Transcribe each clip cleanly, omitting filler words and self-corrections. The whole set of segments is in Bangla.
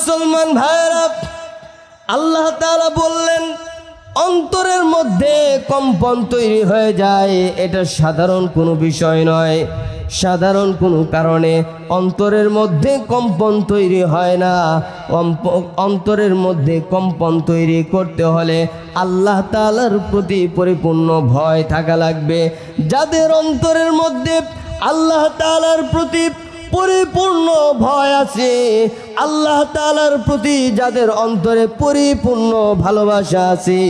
মুসলমান ভাইরা, আল্লাহ তাআলা বললেন অন্তরের মধ্যে কম্পন তৈরি হয়ে যায়, এটা সাধারণ কোনো বিষয় নয়। সাধারণ কোনো কারণে অন্তরের মধ্যে কম্পন তৈরি হয় না। অন্তরের মধ্যে কম্পন তৈরি করতে হলে আল্লাহ তাআলার প্রতি পরিপূর্ণ ভয় থাকা লাগবে। যাদের অন্তরের মধ্যে আল্লাহ তাআলার প্রতি পরিপূর্ণ ভয় আছে, আল্লাহ তাআলার প্রতি যাদের অন্তরে পরিপূর্ণ ভালোবাসা আছে,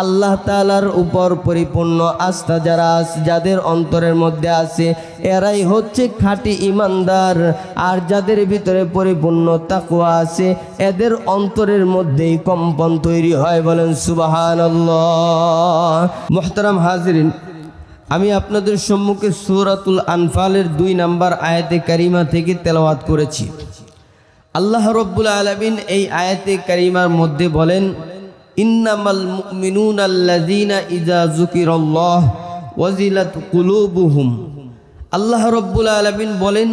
আল্লাহ তাআলার উপর পরিপূর্ণ আস্থা যাদের অন্তরের মধ্যে আছে, এরাই হচ্ছে খাঁটি ইমানদার। আর যাদের ভিতরে পরিপূর্ণ তাকওয়া আছে, এদের অন্তরের মধ্যেই কম্পন তৈরি হয়। বলেন সুবহানাল্লাহ। মুহতারাম হাজিরিন, আমি আপনাদের সম্মুখে সূরাতুল আনফালের 2 নম্বর আয়াতে কারিমা থেকে তেলাওয়াত করেছি। আল্লাহ রাব্বুল আলামিন এই আয়াতে কারিমার মধ্যে বলেন, ইন্নামাল মুমিনুনা আল্লাযীনা ইযা যুকিরাল্লাহ ওয়াজিলাত কুলুবুহুম। আল্লাহ রাব্বুল আলামিন বলেন,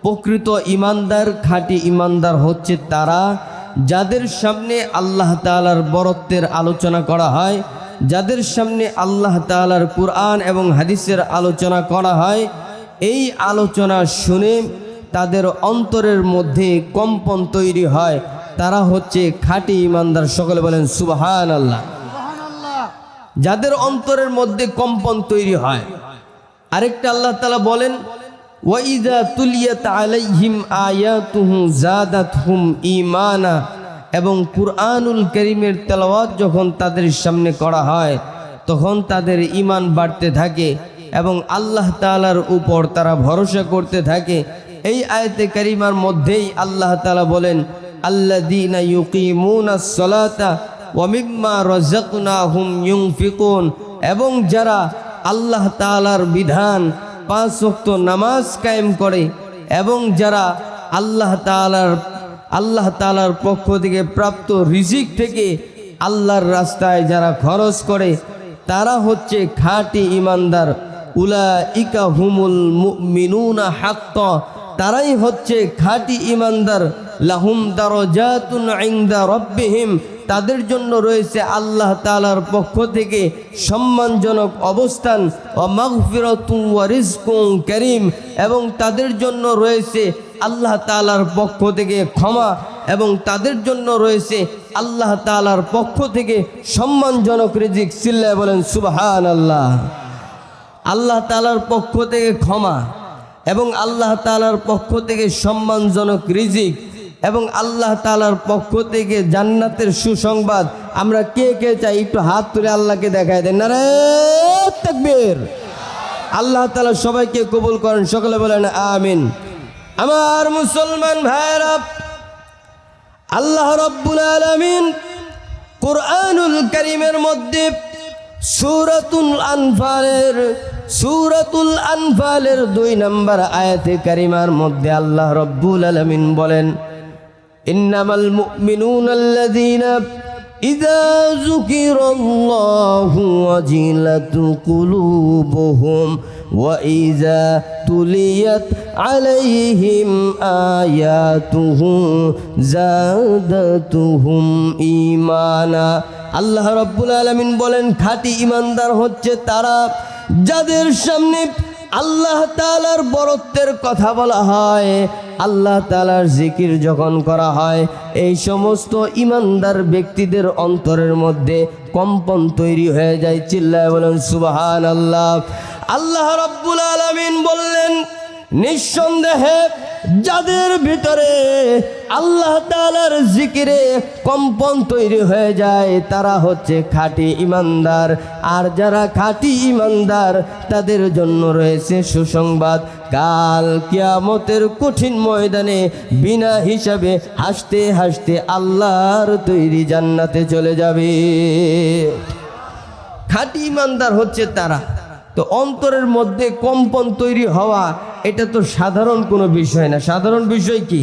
প্রকৃত ইমানদার, খাঁটি ইমানদার হচ্ছে তারা যাদের সামনে আল্লাহ তাআলার বরত্বের আলোচনা করা হয়, যাদের সামনে আল্লাহ তাআলার কুরআন এবং হাদিসের আলোচনা করা হয়, এই আলোচনা শুনে তাদের অন্তরের মধ্যে কম্পন তৈরি হয়, তারা হচ্ছে খাঁটি ইমানদার। সকলে বলেন সুবহানাল্লাহ। যাদের অন্তরের মধ্যে কম্পন তৈরি হয়। আরেকটা আল্লাহ তাআলা বলেন, ওয়াইযা তুলিয়াত আলাইহিম আয়াতুহু যাদাতহুম ঈমানা। এবং কুরআনুল কারীমের তেলাওয়াত যখন তাদের সামনে করা হয়, তখন তাদের ঈমান বাড়তে থাকে এবং আল্লাহ তাআলার উপর তারা ভরসা করতে থাকে। এই আয়াতে কারিমার মধ্যেই আল্লাহ তাআলা বলেন, আল্লাযীনা ইউকিমুনাস সালাতা ওয়া মিম্মা রাযাকনাহুম ইউনফিকুন। এবং যারা আল্লাহ তাআলার বিধান 5 ওয়াক্ত নামাজ কায়েম করে এবং যারা আল্লাহ তাআলার পক্ষ থেকে প্রাপ্ত রিজিক থেকে আল্লাহর রাস্তায় যারা খরচ করে, তারা হচ্ছে খাঁটি ইমানদার। উলাইকা হুমুল মুমিনুনা হাক্কান। তারাই হচ্ছে খাঁটি ইমানদার। লাহুম দারাজাতুন ইনদা রাব্বিহিম। তাদের জন্য রয়েছে আল্লাহ তাআলার পক্ষ থেকে সম্মানজনক অবস্থান। ওয়া মাগফিরাতুন ওয়া রিজকুন কারীম। এবং তাদের জন্য রয়েছে আল্লাহ তাআলার পক্ষ থেকে ক্ষমা, এবং তাদের জন্য রয়েছে আল্লাহ তাআলার পক্ষ থেকে সম্মানজনক রিজিক। চিল্লায়ে বলেন সুবহানাল্লাহ। আল্লাহ তাআলার পক্ষ থেকে ক্ষমা এবং আল্লাহ তাআলার পক্ষ থেকে সম্মানজনক রিজিক এবং আল্লাহ তাআলার পক্ষ থেকে জান্নাতের সুসংবাদ। আমরা কে কে চাই একটু হাত তুলে আল্লাহকে দেখায় দেন। নারে তাকবীর। আল্লাহ তাআলা সবাইকে কবুল করেন। সকলে বলেন আমিন। আমার মুসলমান ভাইরা, আল্লাহ রাব্বুল আলামিন কুরআনুল কারীমের মধ্যে সূরাতুল আনফালের 2 নম্বর আয়াতে কারিমার মধ্যে আল্লাহ রাব্বুল আলামিন বলেন, ইন্নামাল মুমিনুনা আল্লাযীনা ইযা যুকিরাল্লাহু ওয়াজিলাত কুলুবুহুম ওয়া ইযা তুলিয়াত আলাইহিম আয়াতুহু যাদাতুহুম ঈমানা। আল্লাহ রাব্বুল আলামিন বলেন, খাঁটি ইমানদার হচ্ছে তারা যাদের সামনে আল্লাহ তাআলার বরত্বের কথা বলা হয়, আল্লাহ তাআলার জিকির যখন করা হয়, এই সমস্ত ইমানদার ব্যক্তিদের অন্তরের মধ্যে কম্পন তৈরি হয়ে যায়। চিল্লায় বলেন সুবহানাল্লাহ। আল্লাহ রাব্বুল আলামিন বললেন, নিঃসন্দেহে যাদের ভিতরে আল্লাহ তাআলার জিকিরে কম্পন তৈরি হয়ে যায়, তারা হচ্ছে খাঁটি ইমানদার। আর যারা খাঁটি ইমানদার, তাদের জন্য রয়েছে সুসংবাদ। কাল কিয়ামতের কঠিন ময়দানে বিনা হিসাবে হাসতে হাসতে আল্লাহর তৈরি জান্নাতে চলে যাবে। খাঁটি ইমানদার হচ্ছে তারা। তো অন্তরের মধ্যে কম্পন তৈরি হওয়া, এটা তো সাধারণ কোনো বিষয় না। সাধারণ বিষয় কি?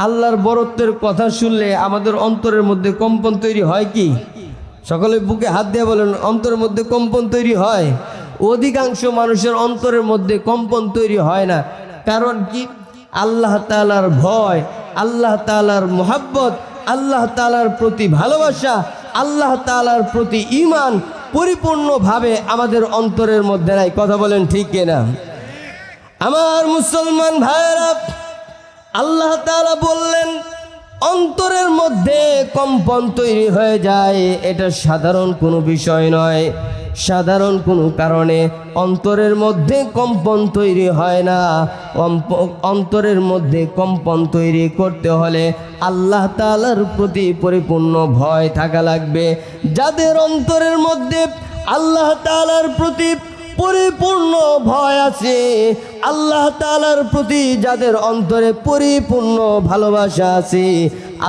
আল্লাহর বরত্বের কথা শুনলে আমাদের অন্তরের মধ্যে কম্পন তৈরি হয় কি? সকলে বুকে হাত দিয়ে বলেন, অন্তরের মধ্যে কম্পন তৈরি হয়? অধিকাংশ মানুষের অন্তরের মধ্যে কম্পন তৈরি হয় না। কারণ কি? আল্লাহ তাআলার ভয় আল্লাহ তাআলার মুহাব্বত, আল্লাহ তাআলার প্রতি ভালোবাসা, আল্লাহ তাআলার প্রতি ঈমান পরিপূর্ণভাবে আমাদের অন্তরের মধ্যে নাই। কথা বলেন ঠিক কিনা? আমার মুসলমান ভাইয়েরা, আল্লাহ তাআলা বললেন অন্তরের মধ্যে কম্পন তৈরি হয়ে যায়, এটা সাধারণ কোনো বিষয় নয়। সাধারণ কোনো কারণে অন্তরের মধ্যে কম্পন তৈরি হয় না। অন্তরের মধ্যে কম্পন তৈরি করতে হলে আল্লাহ তাআলার প্রতি পরিপূর্ণ ভয় থাকা লাগবে। যাদের অন্তরের মধ্যে আল্লাহ তাআলার প্রতি পরিপূর্ণ ভয় আছে, আল্লাহ তাআলার প্রতি যাদের অন্তরে পরিপূর্ণ ভালোবাসা আছে,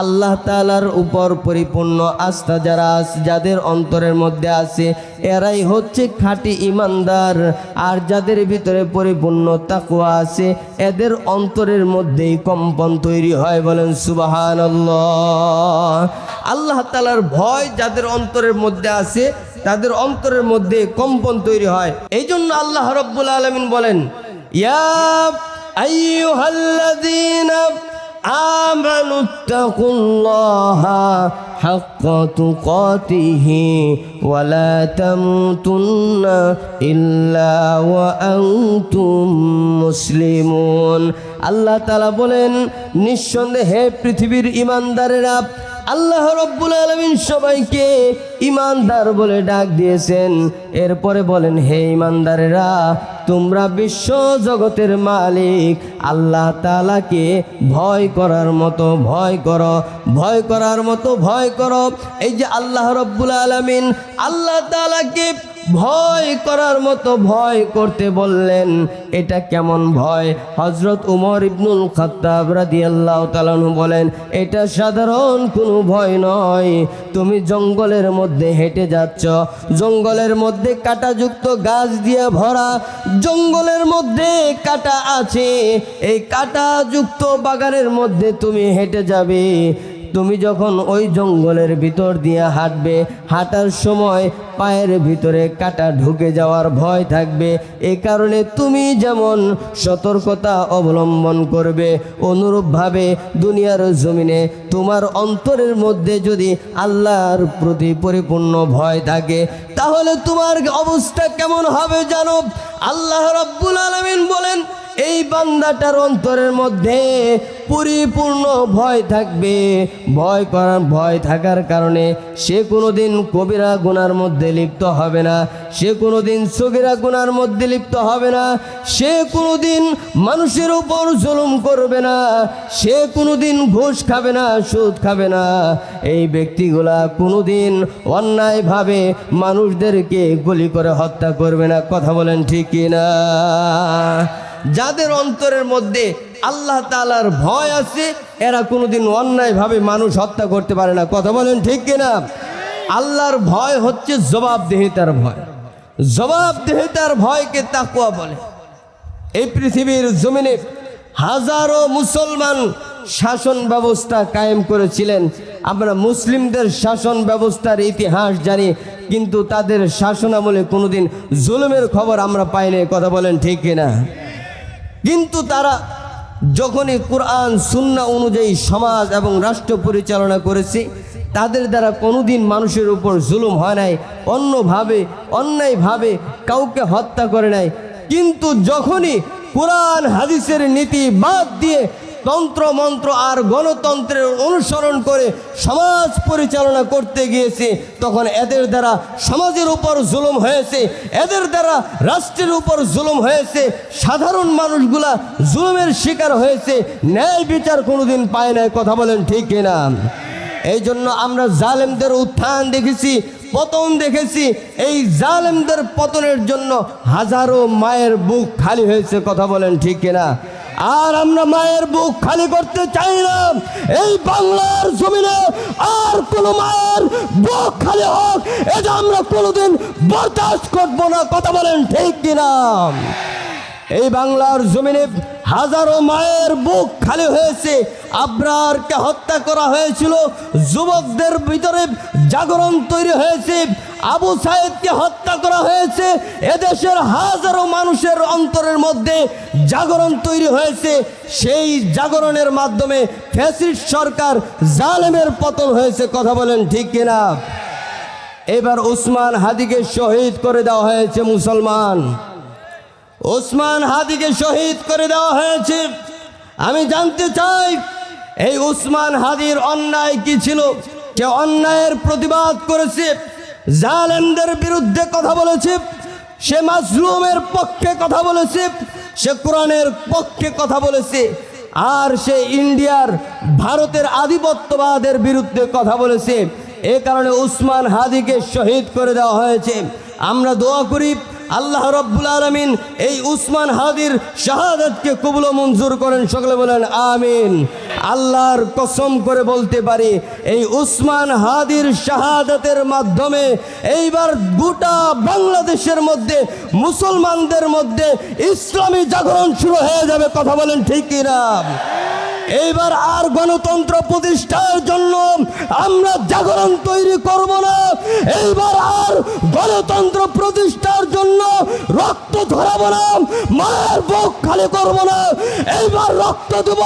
আল্লাহ তাআলার উপর পরিপূর্ণ আস্থা যাদের অন্তরের মধ্যে আছে, এরাই হচ্ছে খাঁটি ঈমানদার। আর যাদের ভিতরে পরিপূর্ণ তাকওয়া আছে, এদের অন্তরের মধ্যেই কম্পন তৈরি হয়। বলেন সুবহানাল্লাহ। আল্লাহ তাআলার ভয় যাদের অন্তরের মধ্যে আছে, তাদের অন্তরের মধ্যে কম্পন তৈরি হয়। এই জন্য আল্লাহ রাব্বুল আলামিন বলেন, ইয়া আইয়ুহাল্লাযীনা আমানুত্তাকুল্লাহা হাক্কা তুকাতিহি ওয়া লা তামুতুন্না ইল্লা ওয়া আনতুম মুসলিমুন। আল্লাহ তাআলা বলেন, নিঃসন্দেহে পৃথিবীর ঈমানদারেরা, আল্লাহ রাব্বুল আলামিন সবাইকে ঈমানদার বলে ডাক দিয়েছেন। এরপরে বলেন, হে ঈমানদারেরা, তোমরা বিশ্ব জগতের মালিক আল্লাহ তাআলাকে ভয় করার মতো ভয় করো, ভয় করার মতো ভয় করো। এই যে আল্লাহ রাব্বুল আলামিন আল্লাহ তাআলাকে ভয় করার মতো ভয় করতে বললেন, এটা কেমন ভয়? হযরত উমর ইবনুল খাত্তাব রাদিয়াল্লাহু তাআলা বলেন, এটা সাধারণ কোনো ভয় নয়। তুমি জঙ্গলের মধ্যে হেঁটে যাচ্ছ, জঙ্গলের মধ্যে কাঁটাযুক্ত গাছ দিয়ে ভরা, জঙ্গলের মধ্যে কাঁটা আছে, এই কাঁটাযুক্ত বাগানের মধ্যে তুমি হেঁটে যাবে। তুমি যখন ওই জঙ্গলের ভিতর দিয়ে হাঁটবে, হাঁটার সময় পায়ের ভিতরে কাঁটা ঢুকে যাওয়ার ভয় থাকবে। এই কারণে তুমি যেমন সতর্কতা অবলম্বন করবে, অনুরূপভাবে দুনিয়ার জমিনে তোমার অন্তরের মধ্যে যদি আল্লাহর প্রতি পরিপূর্ণ ভয় থাকে, তাহলে তোমার অবস্থা কেমন হবে জানো? আল্লাহ রাব্বুল আলামিন বলেন, এই বান্দাটার অন্তরের মধ্যে পরিপূর্ণ ভয় থাকবে। ভয় থাকার কারণে সে কোনোদিন কবিরা গুনার মধ্যে লিপ্ত হবে না, সে কোনোদিন সগীরা গুনার মধ্যে লিপ্ত হবে না, সে কোনোদিন মানুষের উপর জুলুম করবে না, সে কোনোদিন ঘুষ খাবে না, সুদ খাবে না। এই ব্যক্তিগুলা কোনোদিন অন্যায়ভাবে মানুষদেরকে গুলি করে হত্যা করবে না। কথা বলেন ঠিক কিনা? যাদের অন্তরের মধ্যে আল্লাহ তাআলার ভয় আছে, এরা কোনোদিন অন্যায়ভাবে মানুষ হত্যা করতে পারে না। কথা বলেন ঠিক কিনা? আল্লাহর ভয় হচ্ছে জবাবদিহিতার ভয়। জবাবদিহিতার ভয়কে তাকওয়া বলে। এই পৃথিবীর জমিনে হাজারো মুসলমান শাসন ব্যবস্থা কায়েম করেছিলেন। আমরা মুসলিমদের শাসন ব্যবস্থার ইতিহাস জানি, কিন্তু তাদের শাসনামলে কোনোদিন জুলুমের খবর আমরা পাইনি। কথা বলেন ঠিক কিনা? কিন্তু তারা যখনই কোরআন সুন্নাহ অনুযায়ী সমাজ এবং রাষ্ট্র পরিচালনা করেছে, তাদের দ্বারা কোনোদিন মানুষের উপর জুলুম হয় নাই, অন্যায়ভাবে কাউকে হত্যা করে নাই। কিন্তু যখনই কোরআন হাদিসের নীতি বাদ দিয়ে তন্ত্র মন্ত্র আর গণতন্ত্রের অনুসরণ করে সমাজ পরিচালনা করতে গিয়েছে, তখন এদের দ্বারা সমাজের উপর জুলুম হয়েছে, এদের দ্বারা রাষ্ট্রের উপর জুলুম হয়েছে, সাধারণ মানুষগুলা জুলুমের শিকার হয়েছে, ন্যায় বিচার কোনোদিন পায় নাই। কথা বলেন ঠিক কিনা? এই জন্য আমরা জালেমদের উত্থান দেখেছি, পতন দেখেছি। এই জালেমদের পতনের জন্য হাজারো মায়ের বুক খালি হয়েছে। কথা বলেন ঠিক কিনা? আর আমরা মায়ের বুক খালি করতে চাই না। এই বাংলার জমিনে আর কোন মায়ের বুক খালি হোক, এটা আমরা কোনোদিন বরদাস্ত করব না। কথা বলেন ঠিক কিনা? এই বাংলার জমিনে হাজারো মায়ের বুক খালি হয়েছে। আবরারকে হত্যা করা হয়েছিল, যুবকদের ভিতরে জাগরণ তৈরি হয়েছে। আবু সাইদকে হত্যা করা হয়েছে, এদেশের হাজারো মানুষের অন্তরের মধ্যে জাগরণ তৈরি হয়েছে। সেই জাগরণের মাধ্যমে ফ্যাসিস্ট সরকার জালেমের পতন হয়েছে। কথা বলেন ঠিক কিনা? এবার উসমান হাদিকে শহীদ করে দেওয়া হয়েছে। মুসলমান, উসমান হাদিকে শহীদ করে দেওয়া হয়েছে। আমি জানতে চাই এই উসমান হাদির অন্যায় কি ছিল? কে অন্যায়ের প্রতিবাদ করেছে? জালেমদের বিরুদ্ধে কথা বলেছে, সে মাজলুমের পক্ষে কথা বলেছে, সে কোরআনের পক্ষে কথা বলেছে, আর সে ইন্ডিয়ার ভারতের আধিপত্যবাদের বিরুদ্ধে কথা বলেছে। এ কারণে উসমান হাদিকে শহীদ করে দেওয়া হয়েছে। আমরা দোয়া করি আল্লাহ রাব্বুল আলামিন এই উসমান হাদির শাহাদাতকে কবুল ও মঞ্জুর করেন। সকলে বলেন আমিন। আল্লাহর কসম করে বলতে পারি, এই উসমান হাদির শাহাদাতের মাধ্যমে এইবার গোটা বাংলাদেশের মধ্যে মুসলমানদের মধ্যে ইসলামী জাগরণ শুরু হয়ে যাবে। কথা বলেন ঠিক কিনা? এইবার আর গণতন্ত্র প্রতিষ্ঠার জন্য আমরা জাগরণ তৈরি করব না। এইবার আর গণতন্ত্র প্রতিষ্ঠার জন্য রক্ত ধরাবো না, মায়ের বুক খালি করব না। এইবার রক্ত দেব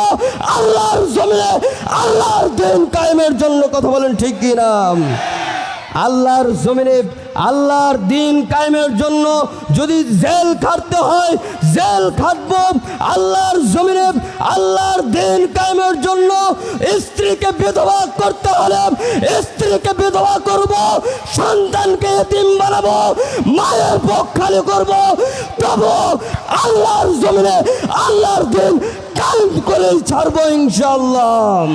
আল্লাহর জমিনে আল্লাহর দিন কায়েমের জন্য। কথা বলেন ঠিক কিনা? আল্লাহর জমিনে আল্লাহর দিন কায়েমের জন্য যদি জেল খাটতে হয় জেল খাটবো। আল্লাহর জমিনে আল্লাহর দিন কায়েমের জন্য স্ত্রীকে বিধবা করতে হলে স্ত্রীকে বিধবা করব, সন্তানকে এতিম বানাবো, মায়ের বুক খালি করব। তবু আল্লাহর জমিনে আল্লাহর দিন কায়েম করে ছাড়বো ইনশাআল্লাহ।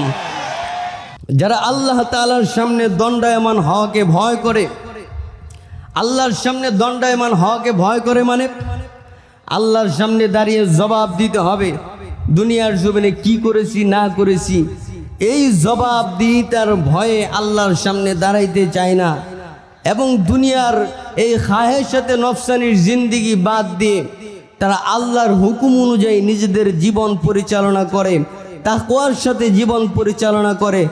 যারা আল্লাহ তাআলার সামনে দণ্ডায়মান হওয়াকে ভয় করে, আল্লাহর সামনে দণ্ডায়মান হওয়াকে ভয় করে মানে আল্লাহর সামনে দাঁড়িয়ে জবাব দিতে হবে দুনিয়ার জমিনে কি করেছি না করেছি, এই জবাব দিয়ে তার ভয়ে আল্লাহর সামনে দাঁড়াইতে চায় না। এবং দুনিয়ার এই খাহেশাতে নফসানির জিন্দিগি বাদ দিয়ে তারা আল্লাহর হুকুম অনুযায়ী নিজেদের জীবন পরিচালনা করে, তাকওয়ার সাথে জীবন পরিচালনা করে।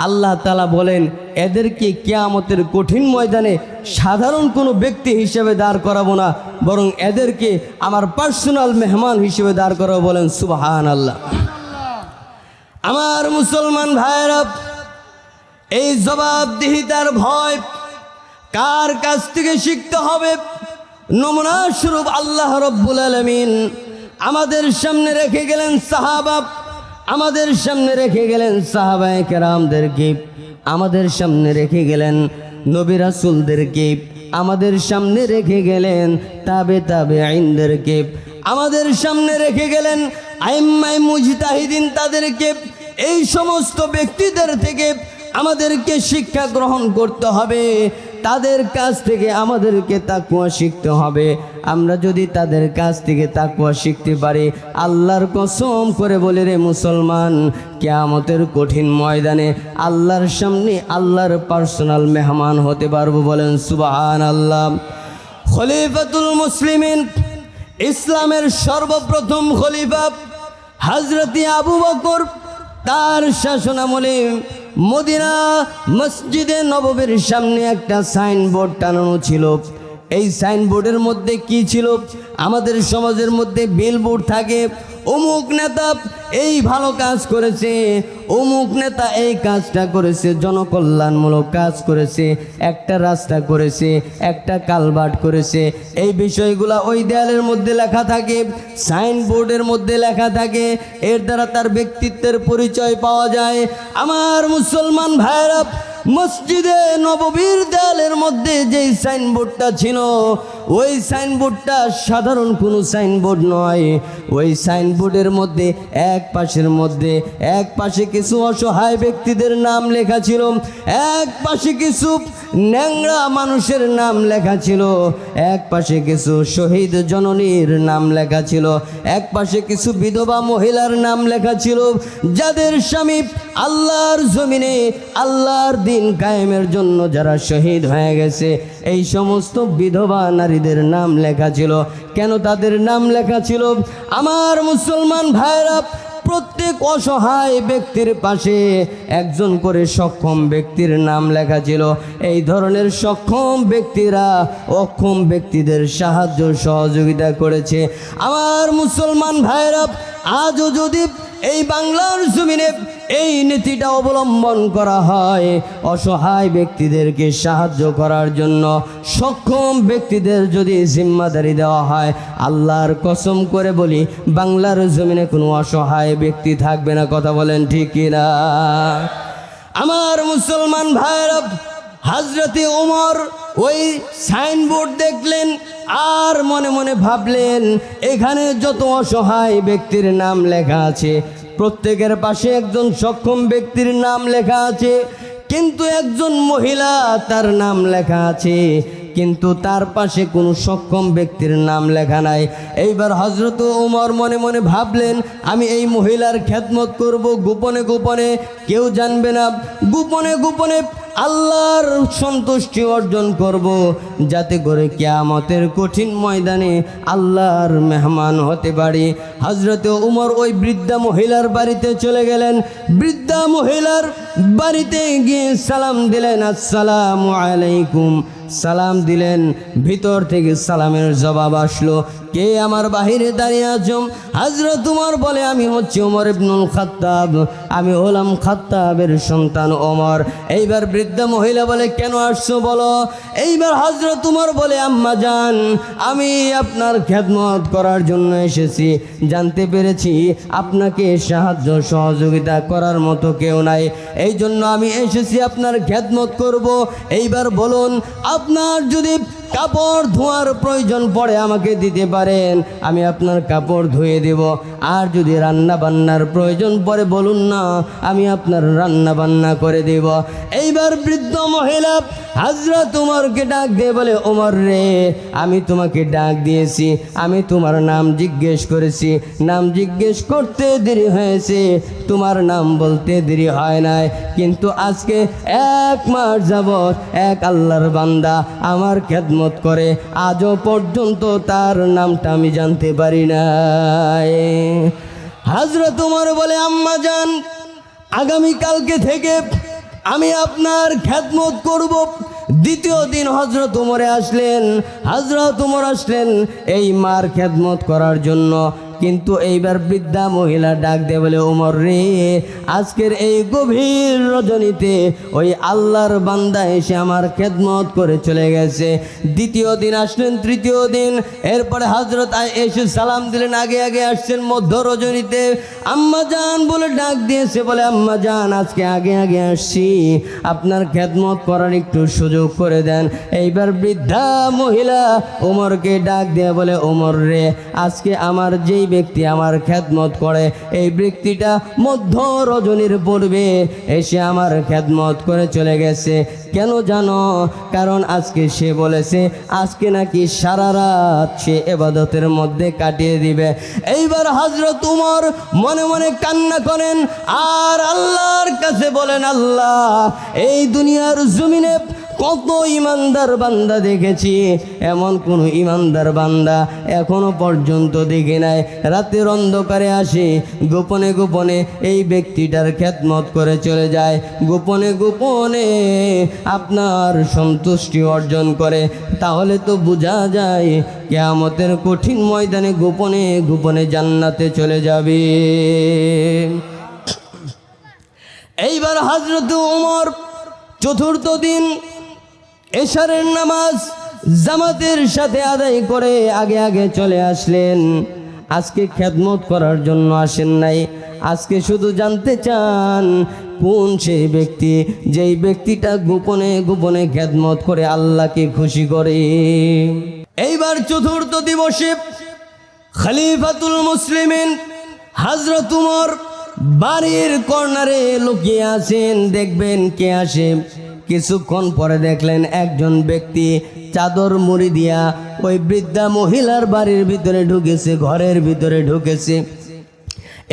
আল্লাহ তাআলা বলেন এদেরকে কিয়ামতের কঠিন ময়দানে সাধারণ কোনো ব্যক্তি হিসেবে দাঁড় করাবো না, বরং এদেরকে আমার পার্সোনাল মেহমান হিসেবে দাঁড় করাবো। বলেন সুবহানাল্লাহ। আমার মুসলমান ভাইরা, এই জবাবদিহিতার ভয় কার কাছ থেকে শিখতে হবে? নমুনা স্বরূপ আল্লাহ রাব্বুল আলামিন আমাদের সামনে রেখে গেলেন সাহাবা, আমাদের সামনে রেখে গেলেন সাহাবায়ে কেরামদেরকে, আমাদের সামনে রেখে গেলেন নবী রাসূলদেরকে, আমাদের সামনে রেখে গেলেন তাবেঈনদেরকে, আমাদের সামনে রেখে গেলেন আইম্মায়ে মুজতাহিদিন তাদেরকে। এই সমস্ত ব্যক্তিদের থেকে আমাদেরকে শিক্ষা গ্রহণ করতে হবে, তাদের কাছ থেকে আমাদেরকে তাকওয়া শিখতে হবে। আমরা যদি তাদের কাছ থেকে তাকওয়া শিখতে পারি, আল্লাহর কসম করে বলে রে মুসলমান, কিয়ামতের কঠিন ময়দানে আল্লাহর সামনে আল্লাহর পার্সোনাল মেহমান হতে পারবো। বলেন সুবহানাল্লাহ। খলিফাতুল মুসলিমিন, ইসলামের সর্বপ্রথম খলিফা হযরত আবু বকর, তার শাসনামলে মদিনা মসজিদে নববীর সামনে একটা সাইনবোর্ড টানানো ছিল। এই সাইনবোর্ডের মধ্যে কি ছিল? আমাদের সমাজের মধ্যে বিলবোর্ড থাকে, অমুক নেতা এই ভালো কাজ করেছে, অমুক নেতা এই কাজটা করেছে, জনকল্যাণমূলক কাজ করেছে, একটা রাস্তা করেছে, একটা কালভার্ট করেছে। এই বিষয়গুলা ওই দেয়ালের মধ্যে লেখা থাকে, সাইনবোর্ডের মধ্যে লেখা থাকে। এর দ্বারা তার ব্যক্তিত্বের পরিচয় পাওয়া যায়। আমার মুসলমান ভাইরা, মসজিদে নববীর দেয়ালের মধ্যে যেই সাইনবোর্ডটা ছিল, ওই সাইনবোর্ডটা সাধারণ কোনো সাইনবোর্ড নয়। ওই সাইনবোর্ডের মধ্যে এক পাশে কিছু অসহায় ব্যক্তিদের নাম লেখা ছিল, এক পাশে কিছু ন্যাংরা মানুষের নাম লেখা ছিল, এক পাশে কিছু শহীদ জননীর নাম লেখা ছিল, এক পাশে কিছু বিধবা মহিলার নাম লেখা ছিল, যাদের স্বামী আল্লাহর জমিনে আল্লাহর দিন কায়েমের জন্য যারা শহীদ হয়ে গেছে। এই সমস্ত বিধবা নারীদের নাম লেখা ছিল। কেন তাদের নাম লেখা ছিল? আমার মুসলমান ভাইরা, প্রত্যেক অসহায় ব্যক্তির পাশে একজন করে সক্ষম ব্যক্তির নাম লেখা ছিল। এই ধরনের সক্ষম ব্যক্তিরা অক্ষম ব্যক্তিদের সাহায্য সহযোগিতা করেছে। আমার মুসলমান ভাইরা, আজও যদি এই বাংলার জমিনে এই নীতিটা অবলম্বন করা হয়, অসহায় ব্যক্তিদেরকে সাহায্য করার জন্য সক্ষম ব্যক্তিদের যদি জিম্মাদারি দেওয়া হয়, আল্লাহর কসম করে বলি, বাংলার জমিনে কোনো অসহায় ব্যক্তি থাকবে না। কথা বলেন ঠিক কিনা? আমার মুসলমান ভাইরা, হযরতে ওমর ওই সাইনবোর্ড দেখলেন আর মনে মনে ভাবলেন, এখানে যত অসহায় ব্যক্তির নাম লেখা আছে, প্রত্যেকের পাশে একজন সক্ষম ব্যক্তির নাম লেখা আছে, কিন্তু একজন মহিলা তার নাম লেখা আছে, কিন্তু তার পাশে কোনো সক্ষম ব্যক্তির নাম লেখা নাই। এইবার হযরত ওমর মনে মনে ভাবলেন, আমি এই মহিলার খেদমত করব গোপনে গোপনে, কেউ জানবে না, গোপনে গোপনে আল্লাহর সন্তুষ্টি অর্জন করব, যাতে করে কিয়ামতের কঠিন ময়দানে আল্লাহর মেহমান হতে পারি। হযরতে ওমর ওই বৃদ্ধা মহিলার বাড়িতে চলে গেলেন। বৃদ্ধা মহিলার বাড়িতে গিয়ে সালাম দিলেন, আসসালামু আলাইকুম। সালাম দিলেন, ভিতর থেকে সালামের জবাব আসলো, কে আমার বাহিরে দাঁড়িয়ে আছো? হযরত ওমর বলে, আমি হচ্ছি ওমর ইবনুল খাত্তাব, আমি হলাম খাত্তাবের সন্তান ওমর। এইবার বৃদ্ধা মহিলা বলে, কেন আসছো বলো? এইবার হযরত ওমর বলে, আম্মা জান, আমি আপনার খেদমত করার জন্য এসেছি। জানতে পেরেছি আপনাকে সাহায্য সহযোগিতা করার মতো কেউ নাই, এই জন্য আমি এসেছি আপনার খেদমত করব। এইবার বলুন, আপনার যদি কাপড় ধোয়ার প্রয়োজন পড়ে আমাকে দিতে পারেন, আমি আপনার কাপড় ধুয়ে দেব। আর যদি রান্না বান্নার প্রয়োজন পড়ে বলুন না, আমি আপনার রান্না বান্না করে দেব। এইবার বৃদ্ধ মহিলা হযরত ওমরকে ডাক দিয়ে বলে, ওমর রে, আমি তোমাকে ডাক দিয়েছি, আমি তোমার নাম জিজ্ঞেস করেছি, নাম জিজ্ঞেস করতে দেরি হয়েছে, তোমার নাম বলতে দেরি হয় নাই, কিন্তু আজকে 1 মাস যাবত এক আল্লাহর বান্দা আমার খেদমত করে, আজও পর্যন্ত তার নামটা আমি জানতে পারি নাই। হযরত ওমর বলে, আম্মা জান, আগামীকালকে থেকে আমি আপনার খেদমত করব। দ্বিতীয় দিন হযরত ওমরে আসলেন, হযরত ওমর আসলেন এই মার খেদমত করার জন্য। কিন্তু এইবার বৃদ্ধা মহিলা ডাক দিয়ে বলে, ওমর রে, আজকের এই গভীর রজনীতে ওই আল্লাহর বান্দা এসে আমার খেদমত করে চলে গেছে। দ্বিতীয় দিন আসলেন, তৃতীয় দিন, এরপরে হযরত এসে সালাম দিলেন, আগে আগে আসছেন মধ্য রজনীতে। আম্মা জান বলে ডাক দিয়েছে, বলে, আম্মা জান, আজকে আগে আগে আসছি, আপনার খেদমত করার একটু সুযোগ করে দেন। এইবার বৃদ্ধা মহিলা ওমরকে ডাক দিয়ে বলে, ওমর রে, আজকে আমার যেই ব্যক্তি আমার খেদমত করে, এই ব্যক্তিটা মধ্য রজনীর পূর্বে এসে আমার খেদমত করে চলে গেছে। কেন জানো? কারণ আজকে সে বলেছে আজকে নাকি সারা রাত সে ইবাদতের মধ্যে কাটিয়ে দিবে। এইবার হযরত ওমর মনে মনে কান্না করেন আর আল্লাহর কাছে বলেন, আল্লাহ, এই দুনিয়ার জমিনে কত ইমানদার বান্দা দেখেছি, এমন কোন ইমানদার বান্দা এখনো পর্যন্ত দেখি নাই। রাতের অন্ধকারে আসে, গোপনে গোপনে এই ব্যক্তিটার খেদমত করে চলে যায়, গোপনে গোপনে আপনার সন্তুষ্টি অর্জন করে। তাহলে তো বোঝা যায় কিয়ামতের কঠিন ময়দানে গোপনে গোপনে জান্নাতে চলে যাবে। এইবার হযরত ওমর চতুর্থ দিন এশারের নামাজ জামাতের সাথে আদায় করে আগে আগে চলে আসলেন। আজকে খেদমত করার জন্য আসেন নাই, আজকে শুধু জানতে চান কোন সেই ব্যক্তি, যেই ব্যক্তিটা গোপনে গোপনে খেদমত করে আল্লাহকে খুশি করে। এইবার চতুর্থ দিবসে খলিফাতুল মুসলিমিন হযরত ওমর বাড়ির কর্নারে লুকিয়ে আছেন, দেখবেন কে আসে। কিছুক্ষণ পরে দেখলেন একজন ব্যক্তি চাদর মুড়ি দিয়া ওই বৃদ্ধা মহিলার বাড়ির ভিতরে ঢুকেছে, ঘরের ভিতরে ঢুকেছে।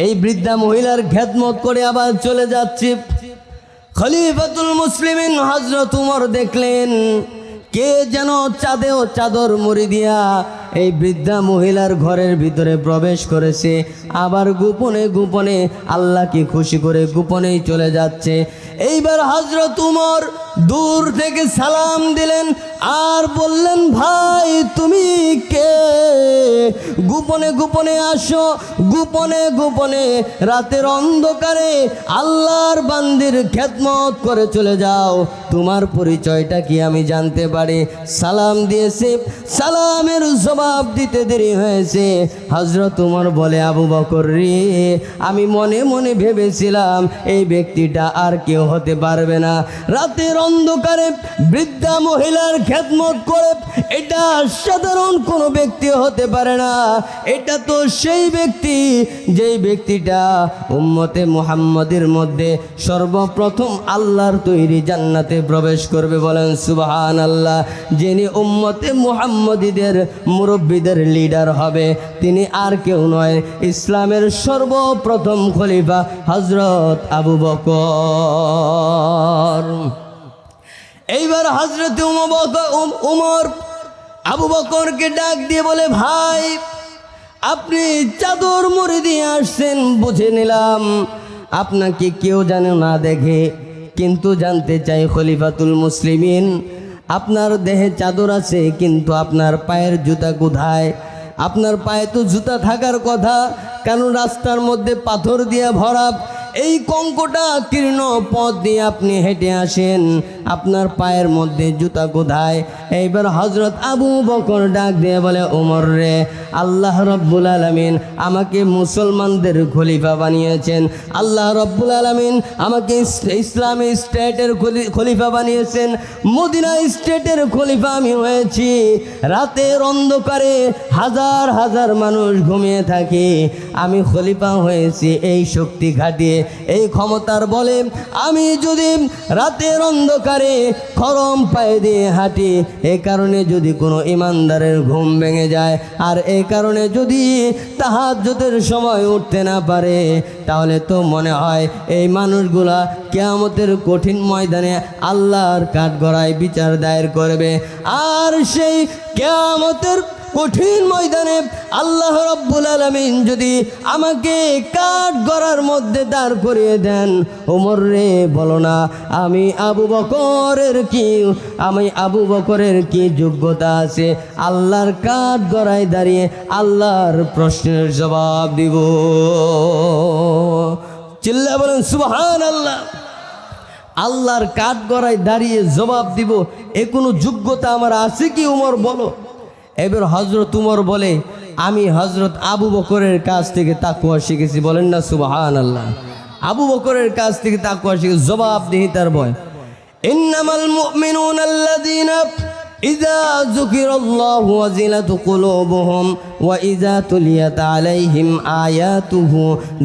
এই বৃদ্ধা মহিলার খেদমত করে আবার চলে যাচ্ছে। খলিফাতুল মুসলিমিন হযরত ওমর দেখলেন কে যেন চাঁদেও চাদর মুড়ি দিয়া এই বৃদ্ধা মহিলার ঘরের ভিতরে প্রবেশ করেছে, আবার গোপনে গোপনে আল্লাহকে খুশি করে গোপনেই চলে যাচ্ছে। এইবার হযরত উমর দূর থেকে সালাম দিলেন আর বললেন, ভাই তুমি কে? গোপনে গোপনে আসো, গোপনে গোপনে রাতের অন্ধকারে আল্লাহর বান্দির খেদমত করে চলে যাও, তোমার পরিচয়টা কি আমি জানতে পারি? সালাম দিয়েছে, সালামের জবাব দিতে দেরি হয়েছে। হযরত উমর বলে, আবু বকর রে, আমি মনে মনে ভেবেছিলাম এই ব্যক্তিটা আর কেউ হতে পারবে না। রাতের অন্ধকারে বৃদ্ধা মহিলার খেদমত করে এটা সাধারণ কোনো ব্যক্তি হতে পারে না। এটা তো সেই ব্যক্তি যেই ব্যক্তিটা উম্মতে মুহাম্মাদের মধ্যে সর্বপ্রথম আল্লাহর তৈরি জান্নাতে প্রবেশ করবে। বলেন সুবহানাল্লাহ। যিনি উম্মতে মুহাম্মাদীদের মুরব্বীদের লিডার হবে তিনি আর কেউ নয়, ইসলামের সর্বপ্রথম খলিফা হযরত আবু বকর। এইবার হযরত উমর আবু বকরকে ডাক দিয়ে বলে, ভাই আপনি চাদর মুড়ি দিয়ে আসছেন বুঝে নিলাম, আপনাকে কেউ যেন না দেখে, কিন্তু জানতে চাই খলিফাতুল মুসলিমিন, আপনার দেহে চাদর আছে কিন্তু আপনার পায়ের জুতা কোথায়? আপনার পায়ে তো জুতা থাকার কথা, কারণ রাস্তার মধ্যে পাথর দিয়ে ভরা, এই কঙ্কটা কীর্ণ পথ দিয়ে আপনি হেঁটে আসেন, আপনার পায়ের মধ্যে জুতা কোথায়? এইবার হযরত আবু বকর ডাক দিয়ে বলে, ওমর রে, আল্লাহ রব্বুল আলামিন আমাকে মুসলমানদের খলিফা বানিয়েছেন, আল্লাহ রব্বুল আলামিন আমাকে ইসলামী স্টেটের খলিফা বানিয়েছেন, মদিনা স্টেটের খলিফা আমি হয়েছি। রাতের অন্ধকারে হাজার হাজার মানুষ ঘুমিয়ে থাকে, আমি খলিফা হয়েছি এই শক্তি খাটিয়ে, এই ক্ষমতার বলে। আমি যদি রাতের অন্ধকারে খরম পায়ে দিয়ে হাঁটি, এই কারণে যদি কোনো ইমানদারের ঘুম ভেঙে যায়, আর এই কারণে যদি তাহাজ্জুদের সময় উঠতে না পারে, তাহলে তো মনে হয় এই মানুষগুলা কিয়ামতের কঠিন ময়দানে আল্লাহর কাঠগড়ায় বিচার দায়ের করবে। আর সেই কিয়ামতের কঠিন ময়দানে আল্লাহ রাব্বুল আলামিন যদি আমাকে কাঠগড়ার মধ্যে দাঁড় করিয়ে দেন, ওমর রে বলো না আমি আবু বকরের কি যোগ্যতা আছে আল্লাহর কাঠগড়ায় দাঁড়িয়ে আল্লাহর প্রশ্নের জবাব দিব? চিল্লা বলেন সুবহানাল্লাহ। আল্লাহর কাঠগড়ায় দাঁড়িয়ে জবাব দিব, এ কোনো যোগ্যতা আমার আছে কি উমর বলো? এবার হযরত উমর বলে, আমি হযরত আবু বকরের কাছ থেকে তাকওয়া শিখেছি। বলেন না সুবহানাল্লাহ। আবু বকরের কাছ থেকে তাকওয়া শিখে জবাবদিহিতার ভয়। ইন্নামাল মুমিনুনা আল্লাযীনা ইযা যুকিরাল্লাহু ওয়াজিলাত কুলুবুহুম ওয়া ইযা তুলিয়াত আলাইহিম আয়াতুহু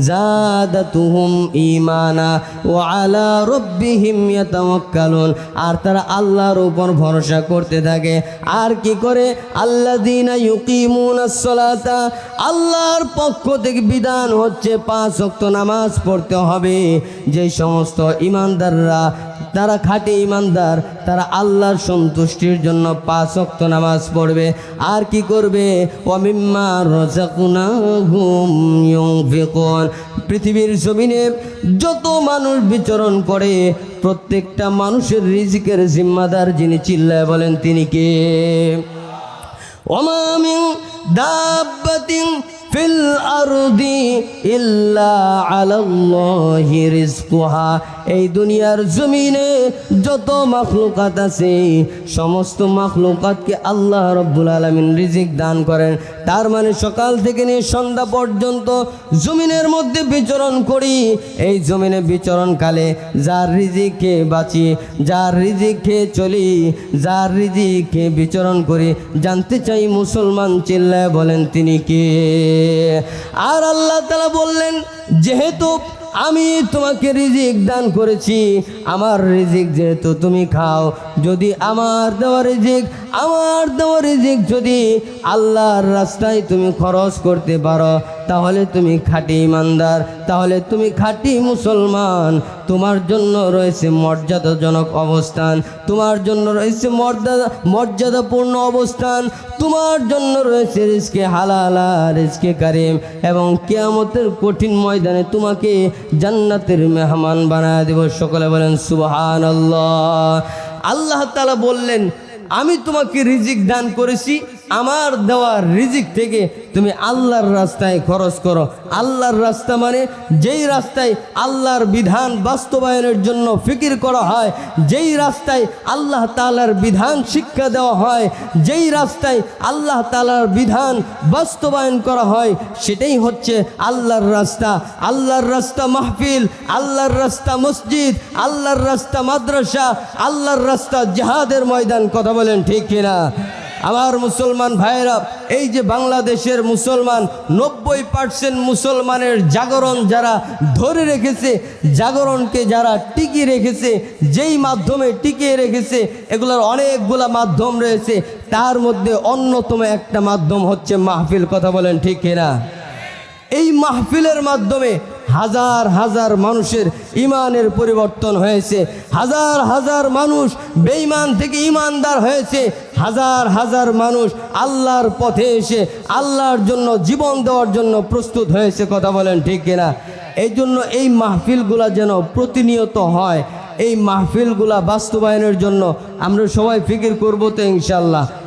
যাদাতুহুম ঈমানা ওয়া আলা রাব্বিহিম ইয়াতাওয়াক্কালুন। আর তারা আল্লাহর উপর ভরসা করতে থাকে। আর কি করে? আল্লাযীনা ইউকিমুনাস সালাতা, আল্লাহর পক্ষ থেকে বিধান হচ্ছে 5 ওয়াক্ত নামাজ পড়তে হবে। যে সমস্ত ঈমানদাররা, তারা খাঁটি ঈমানদার, তারা আল্লাহর সন্তুষ্টির জন্য 5 ওয়াক্ত নামাজ পড়বে। আর কি করবে? ওয়া মিম্মা রাযাকনাহুম ইউনফিকুন। পৃথিবীর জমিনে যত মানুষ বিচরণ করে প্রত্যেকটা মানুষের রিজিকের জিম্মাদার যিনি, চিল্লায় বলেন তিনি কে? ওয়া মা মিন দাব্বাতিন ফিল আরদি ইল্লা আলাল্লাহি রিজকুহা। এই দুনিয়ার জমিনে যত মাখলুকাত আছে সমস্ত মাখলুকাতকে আল্লাহ রাব্বুল আলামিন রিজিক দান করেন। তার মানে সকাল থেকে নিয়ে সন্ধ্যা পর্যন্ত জমিনের মধ্যে বিচরণ করি। এই জমিনে বিচরণকালে যার রিজিক খেয়ে বাঁচি, যার রিজিক খেয়ে চলি, যার রিজিক খেয়ে বিচরণ করি, জানতে চাই মুসলমান, চিল্লায় বলেন তিনি কে? আর আল্লাহ তাআলা বললেন, যেহেতু আমি তোমাকে রিজিক দান করেছি, আমার রিজিক যেহেতু তুমি খাও, যদি আমার দেওয়া রিজিক যদি আল্লাহর রাস্তায় তুমি খরচ করতে পারো, তাহলে তুমি খাঁটি ইমানদার, তাহলে তুমি খাঁটি মুসলমান। তোমার জন্য রয়েছে মর্যাদাজনক অবস্থান, তোমার জন্য রয়েছে মর্যাদাপূর্ণ অবস্থান, তোমার জন্য রয়েছে রিজকে হালালা, রিজকে কারিম, এবং কিয়ামতের কঠিন ময়দানে তোমাকে জান্নাতের মেহমান বানায় দেব। সকলে বলেন সুবহানাল্লাহ। আল্লাহ তাআলা বললেন, আমি তোমাকে রিজিক দান করেছি, আমার দেওয়ার রিজিক থেকে তুমি আল্লাহর রাস্তায় খরচ করো। আল্লাহর রাস্তা মানে যেই রাস্তায় আল্লাহর বিধান বাস্তবায়নের জন্য ফিকির করা হয়, যেই রাস্তায় আল্লাহ তাআলার বিধান শিক্ষা দেওয়া হয়, যেই রাস্তায় আল্লাহ তাআলার বিধান বাস্তবায়ন করা হয়, সেটাই হচ্ছে আল্লাহর রাস্তা। আল্লাহর রাস্তা মাহফিল, আল্লাহর রাস্তা মসজিদ, আল্লাহর রাস্তা মাদ্রাসা, আল্লাহর রাস্তা জিহাদের ময়দান। কথা বলেন ঠিক কিনা? আমার মুসলমান ভাইয়েরা, এই যে বাংলাদেশের মুসলমান 90% মুসলমানের জাগরণ যারা ধরে রেখেছে, জাগরণকে যারা টিকিয়ে রেখেছে, যেই মাধ্যমে টিকিয়ে রেখেছে, এগুলোর অনেকগুলা মাধ্যম রয়েছে, তার মধ্যে অন্যতম একটা মাধ্যম হচ্ছে মাহফিল। কথা বলেন ঠিক কিনা? এই মাহফিলের মাধ্যমে হাজার হাজার মানুষের ইমানের পরিবর্তন হয়েছে, হাজার হাজার মানুষ বেঈমান থেকে ইমানদার হয়েছে, হাজার হাজার মানুষ আল্লাহর পথে এসে আল্লাহর জন্য জীবন দেওয়ার জন্য প্রস্তুত হয়েছে। কথা বলেন ঠিক কিনা? এই জন্য এই মাহফিলগুলা যেন প্রতিনিয়ত হয়, এই মাহফিলগুলা বাস্তবায়নের জন্য আমরা সবাই ফিকির করবো তো ইনশাল্লাহ।